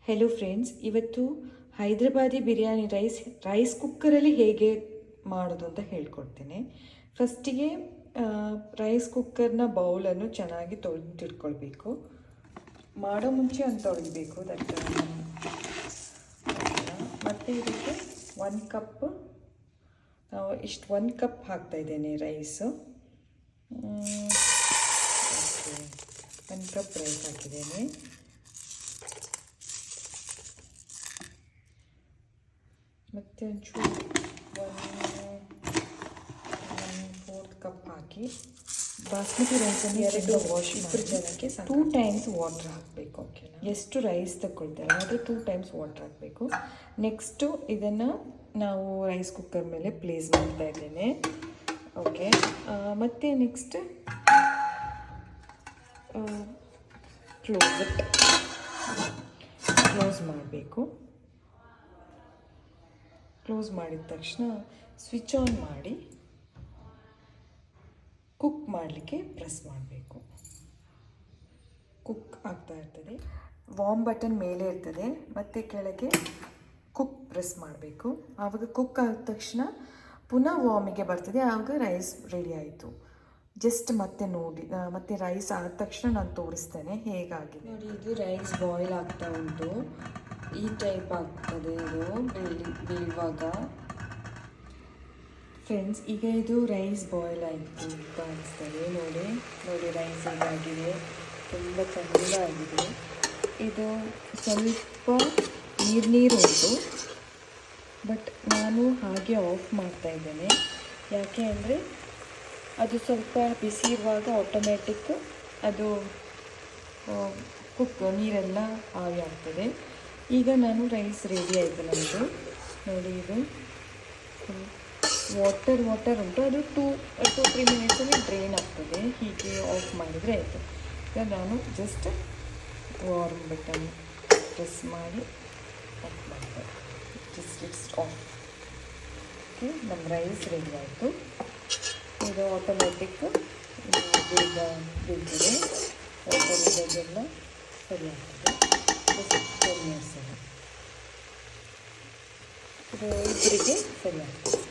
Hello friends, ಇವತ್ತು Hyderabadi biryani rice ಕುಕ್ಕರಲ್ಲಿ ಹೇಗೆ ಮಾಡೋದು ಅಂತ ಹೇಳ್ಕೊಡ್ತೇನೆ. ಫಸ್ಟಿಗೆ ರೈಸ್ ಕುಕ್ಕರ್ನ ಬೌಲನ್ನು ಚೆನ್ನಾಗಿ ತೊಳೆದಿಟ್ಕೊಳ್ಬೇಕು. ಮಾಡೋ ಮುಂಚೆ ಒಂದು ತೊಳಿಬೇಕು. ಮತ್ತು ಇದಕ್ಕೆ 1 ಕಪ್ ನಾವು 1 ಕಪ್ ಹಾಕ್ತಾಯಿದ್ದೇನೆ ರೈಸು. 1 ಕಪ್ ರೈಸ್ ಹಾಕಿದ್ದೇನೆ. ಮತ್ತು ಒಂಚೂರು 1/4 ಕಪ್ ಹಾಕಿ ಬಾಸ್ಮತಿ ರೈಸನ್ನು ವಾಶ್ ಮಾಡಿ ಜನಕ್ಕೆ 2 ಟೈಮ್ಸ್ ವಾಟರ್ ಹಾಕಬೇಕು. ಎಷ್ಟು ರೈಸ್ ತಗೊಳ್ತೇವೆ ಅದು 2 ಟೈಮ್ಸ್ ವಾಟರ್ ಹಾಕಬೇಕು. ನೆಕ್ಸ್ಟು ಇದನ್ನು ನಾವು ರೈಸ್ ಕುಕ್ಕರ್ ಮೇಲೆ ಪ್ಲೇಸ್ ಮಾಡ್ತಾ ಇದ್ದೇನೆ. ಓಕೆ, ಮತ್ತು ನೆಕ್ಸ್ಟ್ ಕ್ಲೋಸ್ ಮಾಡಬೇಕು. ಕ್ಲೋಸ್ ಮಾಡಿದ ತಕ್ಷಣ ಸ್ವಿಚ್ ಆನ್ ಮಾಡಿ ಕುಕ್ ಮಾಡಲಿಕ್ಕೆ ಪ್ರೆಸ್ ಮಾಡಬೇಕು. ಕುಕ್ ಆಗ್ತಾ ಇರ್ತದೆ. ವಾರ್ಮ್ ಬಟನ್ ಮೇಲೆ ಇರ್ತದೆ ಮತ್ತು ಕೆಳಗೆ ಕುಕ್ ಪ್ರೆಸ್ ಮಾಡಬೇಕು. ಆವಾಗ ಕುಕ್ ಆದ ತಕ್ಷಣ ಪುನಃ ವಾರ್ಮಿಗೆ ಬರ್ತದೆ. ಆವಾಗ ರೈಸ್ ರೆಡಿ ಆಯಿತು. ಜಸ್ಟ್ ಮತ್ತೆ ನೋಡಿ, ಮತ್ತು ರೈಸ್ ಆದ ತಕ್ಷಣ ನಾನು ತೋರಿಸ್ತೇನೆ ಹೇಗಾಗಿದೆ ನೋಡಿ. ಇದು ರೈಸ್ ಬಾಯ್ಲ್ ಆಗ್ತಾ ಉಂಟು. ಈ ಟೈಪ್ ಆಗ್ತದೆ ಇದು ಬೇಯುವಾಗ. ಫ್ರೆಂಡ್ಸ್, ಈಗ ಇದು ರೈಸ್ ಬಾಯ್ಲ್ ಆಯಿತು ಕಾಣಿಸ್ತದೆ. ನೋಡಿ ರೈಸ್ ಹೇಗಾಗಿದೆ, ತುಂಬ ಚೆನ್ನಾಗಿದೆ. ಇದು ಸ್ವಲ್ಪ ನೀರು ಉಂಟು, ಬಟ್ ನಾನು ಹಾಗೆ ಆಫ್ ಮಾಡ್ತಾ ಇದ್ದೇನೆ. ಯಾಕೆ ಅಂದರೆ ಅದು ಸ್ವಲ್ಪ ಬಿಸಿ ಇರುವಾಗ ಆಟೋಮ್ಯಾಟಿಕ್ ಅದು ನೀರೆಲ್ಲ ಆವಿ ಆಗ್ತದೆ. ಈಗ ನಾನು ರೈಸ್ ರೆಡಿ ಆಯಿತು ನಮ್ಮದು. ನೋಡಿ, ಇದು ವಾಟರ್ ಉಂಟು, ಅದು 2-3 ಮಿನಿಟ್ಸಲ್ಲಿ ಡ್ರೈನ್ ಆಗ್ತದೆ. ಹೀಗೆ ಆಫ್ ಮಾಡಿದರೆ ಆಯಿತು. ಈಗ ನಾನು ಜಸ್ಟ್ ವಾರ್ಮ್ ಬಟನ್ ಪ್ರೆಸ್ ಮಾಡಿ ಆಫ್ ಮಾಡಿದೆ. It's of. ಓಕೆ, ನಮ್ಮ ರೈಸ್ ರೆಡಿ ಆಯಿತು. ಇದು ಆಟೋಮ್ಯಾಟಿಕ್ ಬೇಗ ಬೇಯ್ತದೆ. ಇದೆಲ್ಲ ಸರಿ ಆಗ್ತದೆ. ಜಸ್ಟ್ 10 ಮಿನಿಟ್ಸಲ್ಲಿ ಇದು ಇಬ್ಬರಿಗೆ ಸರಿ ಆಗ್ತದೆ.